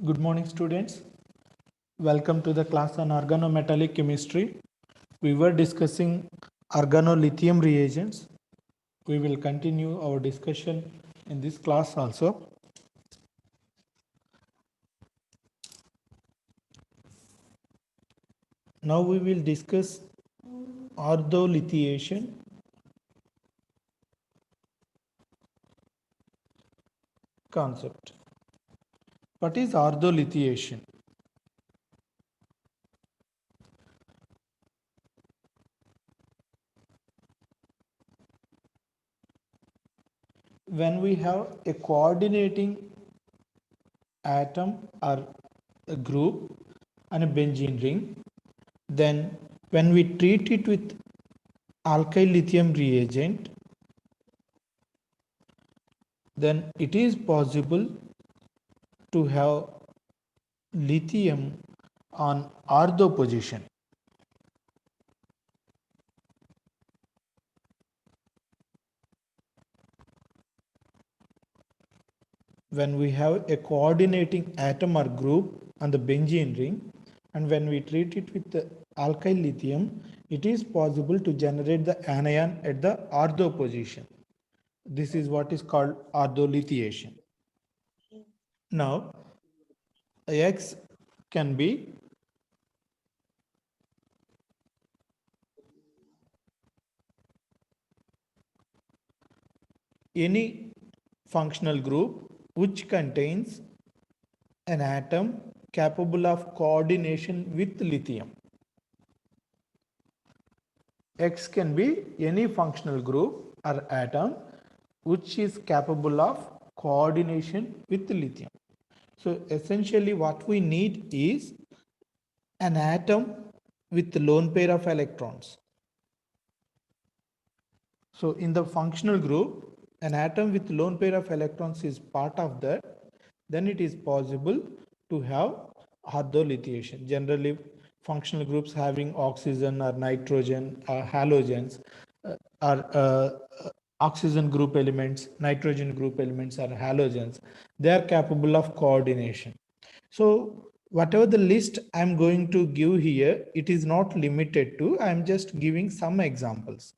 Good morning, students. Welcome to the class on organometallic chemistry. We were discussing organolithium reagents. We will continue our discussion in this class also. Now we will discuss ortholithiation concept. What is ortholithiation? When we have a coordinating atom or a group and a benzene ring, then when we treat it with alkyl lithium reagent, then it is possible to have lithium on ortho position. When we have a coordinating atom or group on the benzene ring, and when we treat it with the alkyl lithium, it is possible to generate the anion at the ortho position. This is what is called ortholithiation. Now, X can be any functional group which contains an atom capable of coordination with lithium. X can be any functional group or atom which is capable of coordination with lithium. So essentially what we need is an atom with lone pair of electrons. So in the functional group, an atom with lone pair of electrons is part of that. Then it is possible to have ortholithiation. Generally, functional groups having oxygen or nitrogen or halogens are oxygen group elements, nitrogen group elements are halogens. They are capable of coordination. So whatever the list I'm going to give here, it is not limited to, I'm just giving some examples.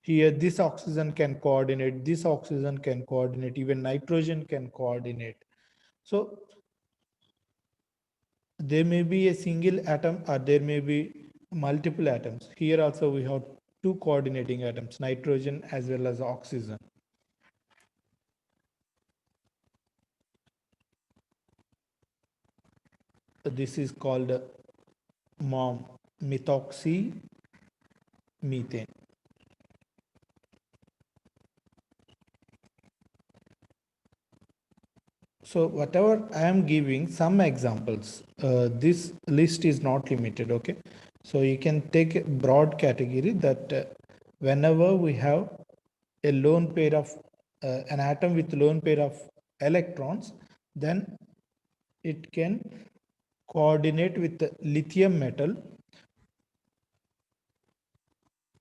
Here this oxygen can coordinate, this oxygen can coordinate, even nitrogen can coordinate. So there may be a single atom or there may be multiple atoms. Here also we have two coordinating atoms, nitrogen as well as oxygen. This is called MOM, methoxymethane. So whatever I am giving some examples, this list is not limited. Okay, so you can take a broad category that whenever we have a lone pair of an atom with lone pair of electrons, then it can coordinate with the lithium metal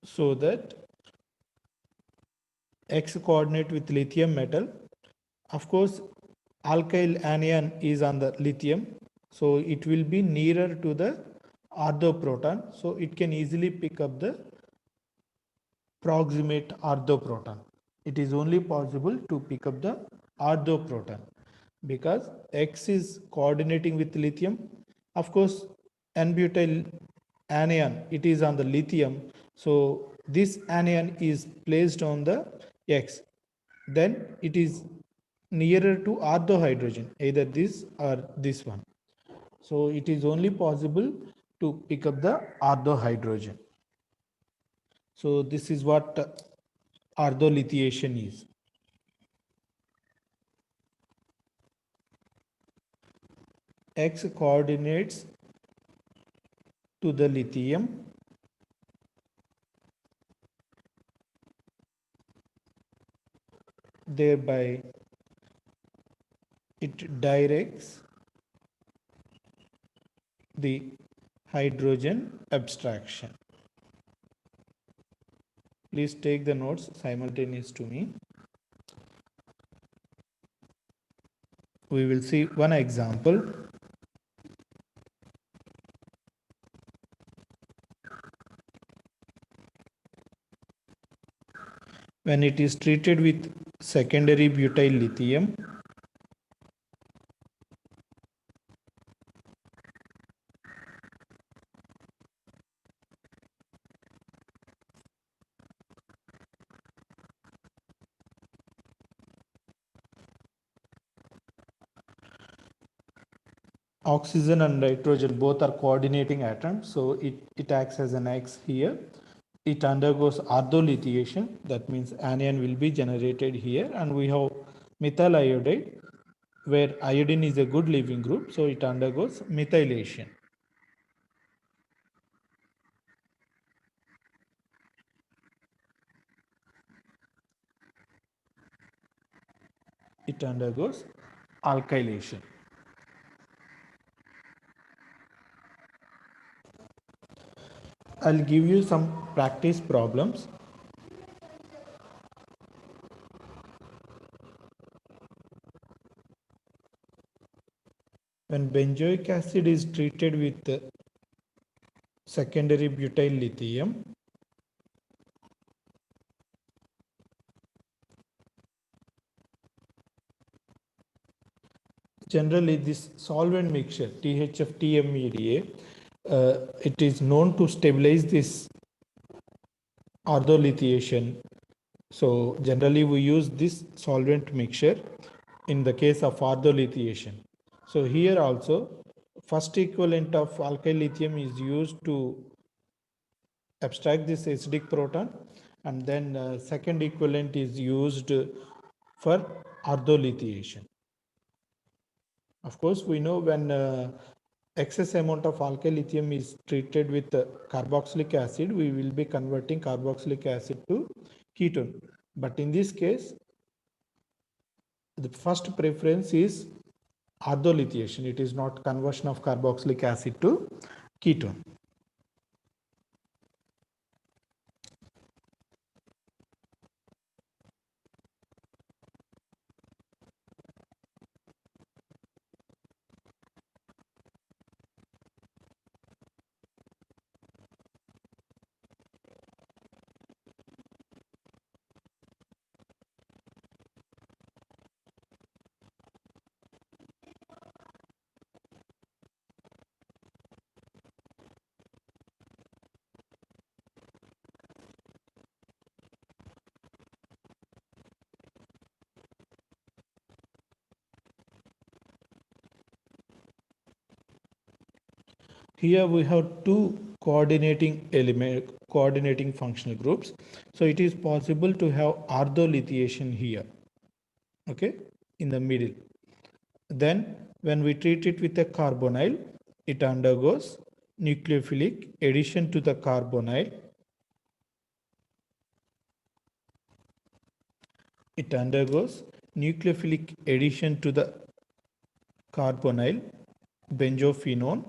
so that X coordinate with lithium metal. Of course, alkyl anion is on the lithium, so it will be nearer to the ortho proton, so it can easily pick up the proximate ortho proton. It is only possible to pick up the ortho proton because X is coordinating with lithium. Of course, n-butyl anion, it is on the lithium, so this anion is placed on the X, then it is nearer to ortho hydrogen, either this or this one. So it is only possible to pick up the ortho hydrogen. So this is what ortholithiation is. X coordinates to the lithium, thereby it directs the hydrogen abstraction. Please take the notes simultaneous to me. We will see one example. when it is treated with secondary butyl lithium, oxygen and nitrogen both are coordinating atoms, so it acts as an X here. It undergoes ortholithiation, that means anion will be generated here, and we have methyl iodide where iodine is a good leaving group, so it undergoes methylation. It undergoes alkylation. I'll give you some practice problems. When benzoic acid is treated with secondary butyl lithium, generally this solvent mixture THF-TMEDA, it is known to stabilize this ortholithiation. So generally we use this solvent mixture in the case of ortholithiation. So here also first equivalent of alkyl lithium is used to abstract this acidic proton, and then second equivalent is used for ortholithiation. Of course, we know when excess amount of alkyl lithium is treated with carboxylic acid, we will be converting carboxylic acid to ketone. But in this case, the first preference is ortholithiation. It is not conversion of carboxylic acid to ketone. Here we have two coordinating functional groups. So it is possible to have ortholithiation here, okay, in the middle. Then when we treat it with a carbonyl, it undergoes nucleophilic addition to the carbonyl. It undergoes nucleophilic addition to the carbonyl benzophenone,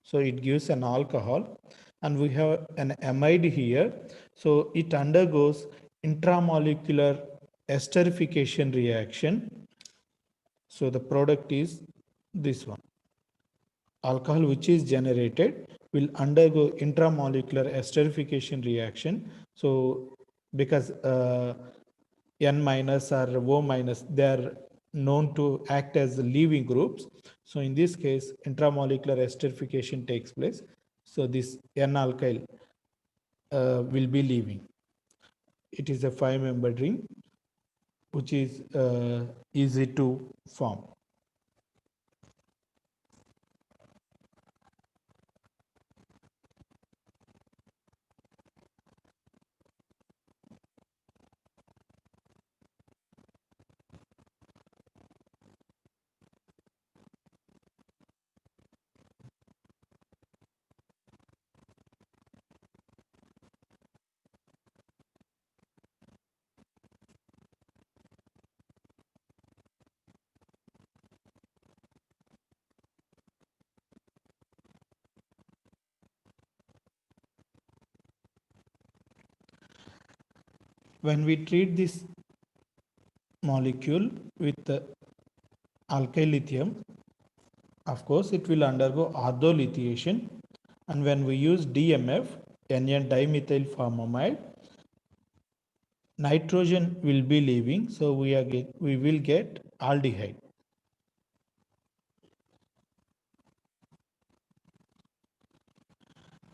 so it gives an alcohol, and we have an amide here, so it undergoes intramolecular esterification reaction. So the product is this one. Alcohol which is generated will undergo intramolecular esterification reaction. So because N minus or O minus, they are known to act as leaving groups. So in this case, intramolecular esterification takes place. So this N alkyl will be leaving. It is a 5-membered ring which is easy to form. When we treat this molecule with alkyl lithium, of course, it will undergo ortholithiation, and when we use DMF, NN dimethyl formamide, nitrogen will be leaving, so we will get aldehyde.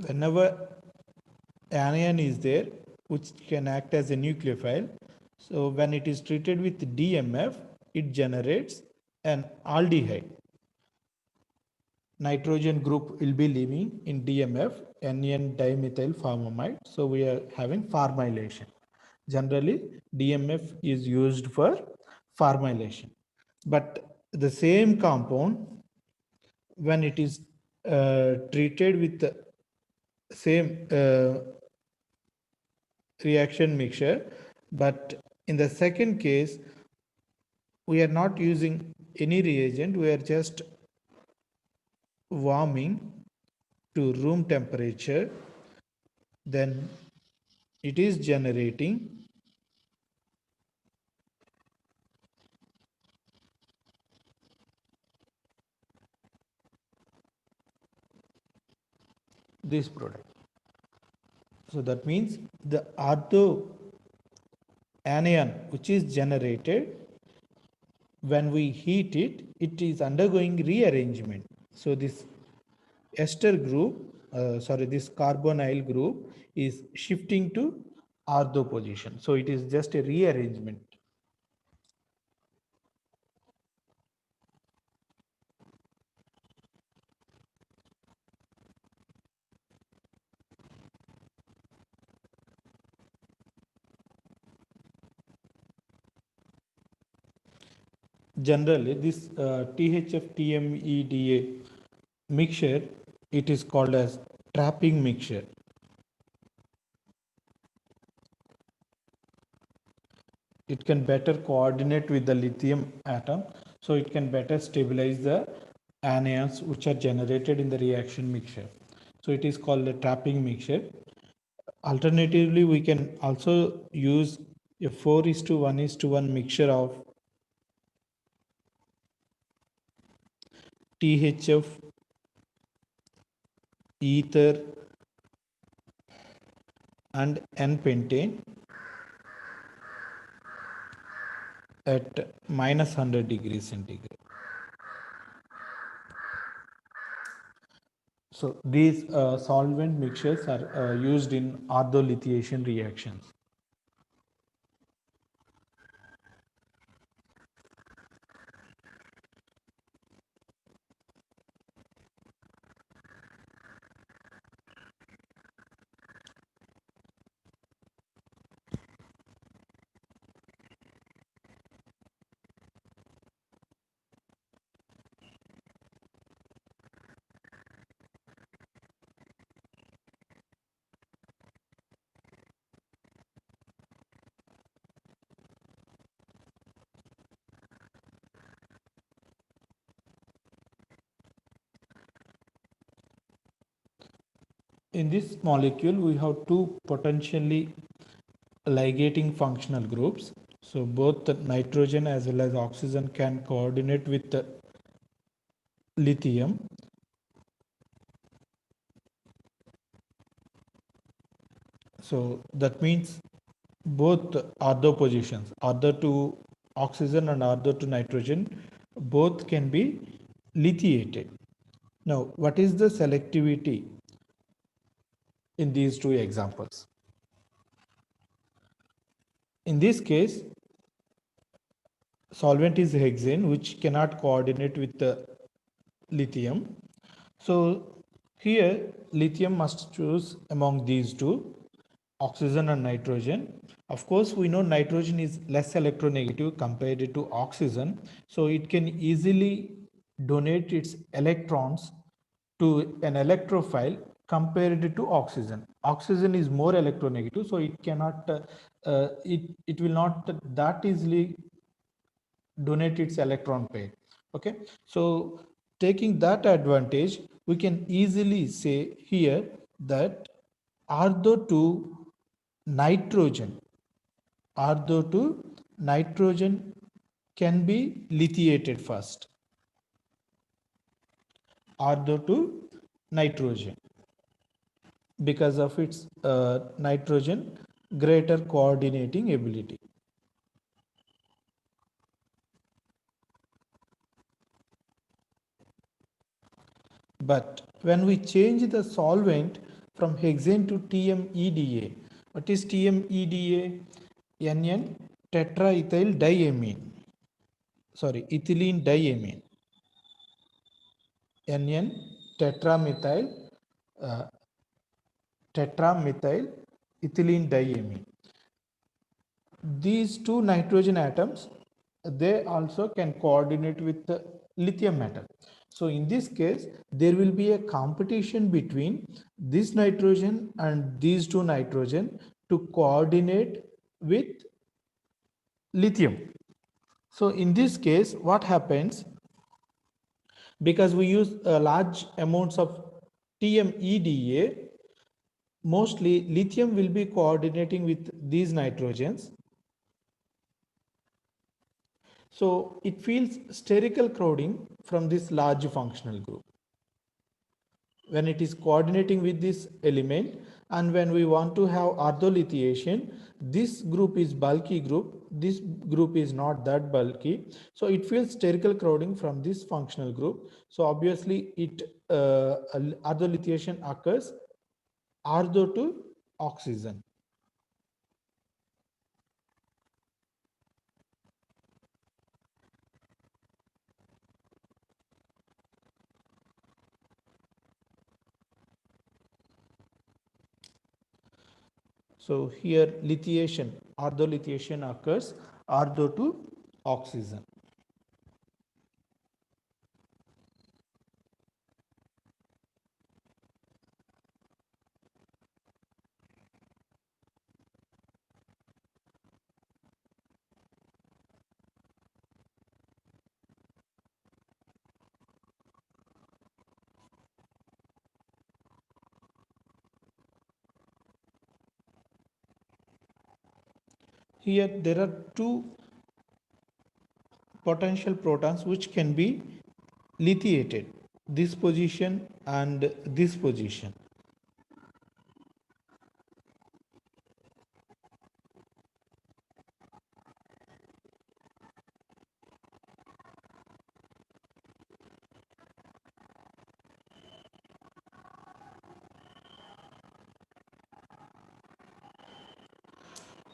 Whenever anion is there, which can act as a nucleophile, so when it is treated with DMF, it generates an aldehyde. Nitrogen group will be leaving in DMF, anion dimethyl formamide. So we are having formylation. Generally, DMF is used for formylation. But the same compound, when it is treated with the same reaction mixture, but in the second case, we are not using any reagent, we are just warming to room temperature, then it is generating this product. So that means the ortho anion which is generated, when we heat it, it is undergoing rearrangement. So this ester group, this carbonyl group is shifting to ortho position. So it is just a rearrangement. Generally, this THF-TMEDA mixture, it is called as trapping mixture. It can better coordinate with the lithium atom, so it can better stabilize the anions which are generated in the reaction mixture. So it is called a trapping mixture. Alternatively, we can also use a 4:1:1 mixture of THF, ether and N-pentane at minus 100 degrees centigrade. So these solvent mixtures are used in ortholithiation reactions. In this molecule, we have two potentially ligating functional groups. So both the nitrogen as well as oxygen can coordinate with the lithium. So that means both ortho positions, ortho to oxygen and ortho to nitrogen, both can be lithiated. Now, what is the selectivity in these two examples? In this case, solvent is hexane, which cannot coordinate with the lithium. So here lithium must choose among these two, oxygen and nitrogen. Of course, we know nitrogen is less electronegative compared to oxygen, so it can easily donate its electrons to an electrophile compared to oxygen. Oxygen is more electronegative, so it cannot, it will not that easily donate its electron pair. Okay, so taking that advantage, we can easily say here that ortho to nitrogen, ortho to nitrogen can be lithiated first, ortho to nitrogen, because of its nitrogen greater coordinating ability. But when we change the solvent from hexane to TMEDA, what is TMEDA? NN tetraethyl diamine. Sorry, ethylene diamine. NN tetramethyl uh, tetramethyl ethylene diamine. These two nitrogen atoms, they also can coordinate with the lithium metal. So in this case, there will be a competition between this nitrogen and these two nitrogen to coordinate with lithium. So in this case, what happens, because we use large amounts of TMEDA, mostly lithium will be coordinating with these nitrogens. So it feels sterical crowding from this large functional group when it is coordinating with this element, and when we want to have ortholithiation, this group is bulky group, this group is not that bulky, so it feels sterical crowding from this functional group. So obviously it ortholithiation occurs ortho to oxygen. So here lithiation, ortholithiation occurs ortho to oxygen. Here there are two potential protons which can be lithiated, this position and this position.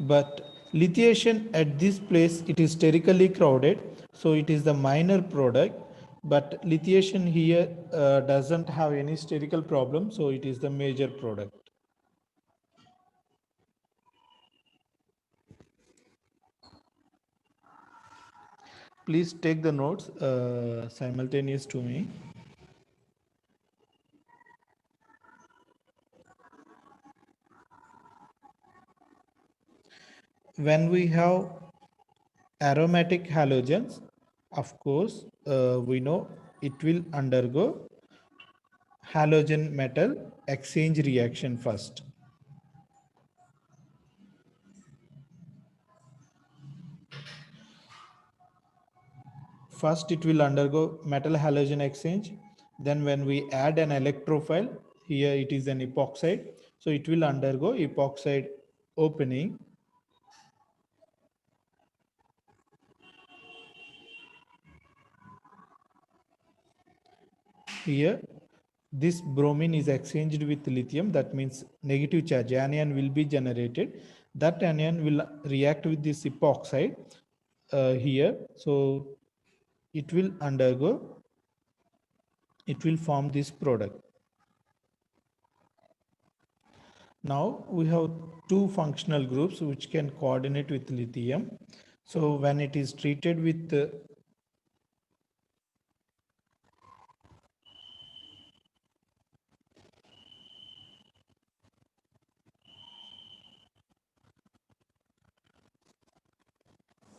But lithiation at this place, it is sterically crowded, so it is the minor product. But lithiation here doesn't have any sterical problem, so it is the major product. Please take the notes simultaneous to me. When we have aromatic halogens, of course, we know it will undergo halogen metal exchange reaction first. First, it will undergo metal halogen exchange. Then when we add an electrophile, here it is an epoxide. So it will undergo epoxide opening. Here, this bromine is exchanged with lithium. That means negative charge anion will be generated. That anion will react with this epoxide here. So it will undergo, it will form this product. Now we have two functional groups which can coordinate with lithium. So when it is treated with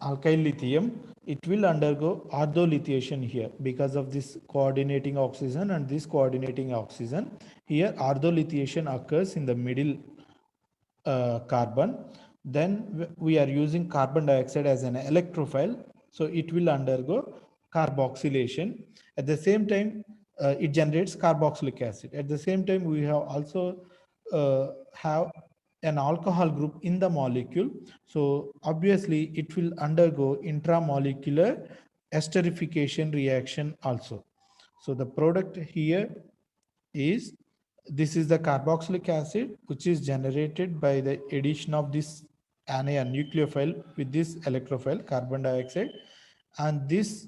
alkyl lithium, it will undergo ortholithiation here because of this coordinating oxygen and this coordinating oxygen. Here ortholithiation occurs in the middle carbon. Then we are using carbon dioxide as an electrophile, so it will undergo carboxylation. At the same time, it generates carboxylic acid. At the same time, we have also have an alcohol group in the molecule. So obviously it will undergo intramolecular esterification reaction also. So the product here is, this is the carboxylic acid which is generated by the addition of this anion nucleophile with this electrophile carbon dioxide, and this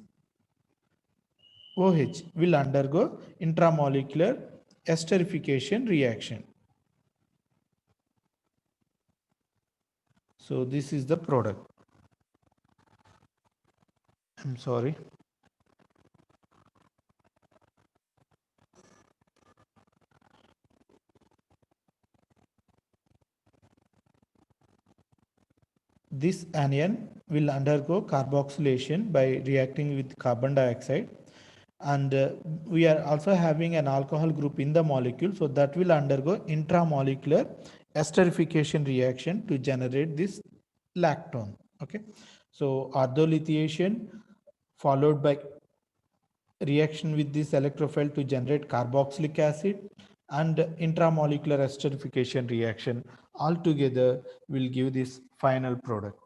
OH will undergo intramolecular esterification reaction. So this is the product. I'm sorry. This anion will undergo carboxylation by reacting with carbon dioxide, and we are also having an alcohol group in the molecule, so that will undergo intramolecular esterification reaction to generate this lactone. Okay, so ardolithiation followed by reaction with this electrophile to generate carboxylic acid, and intramolecular esterification reaction altogether will give this final product.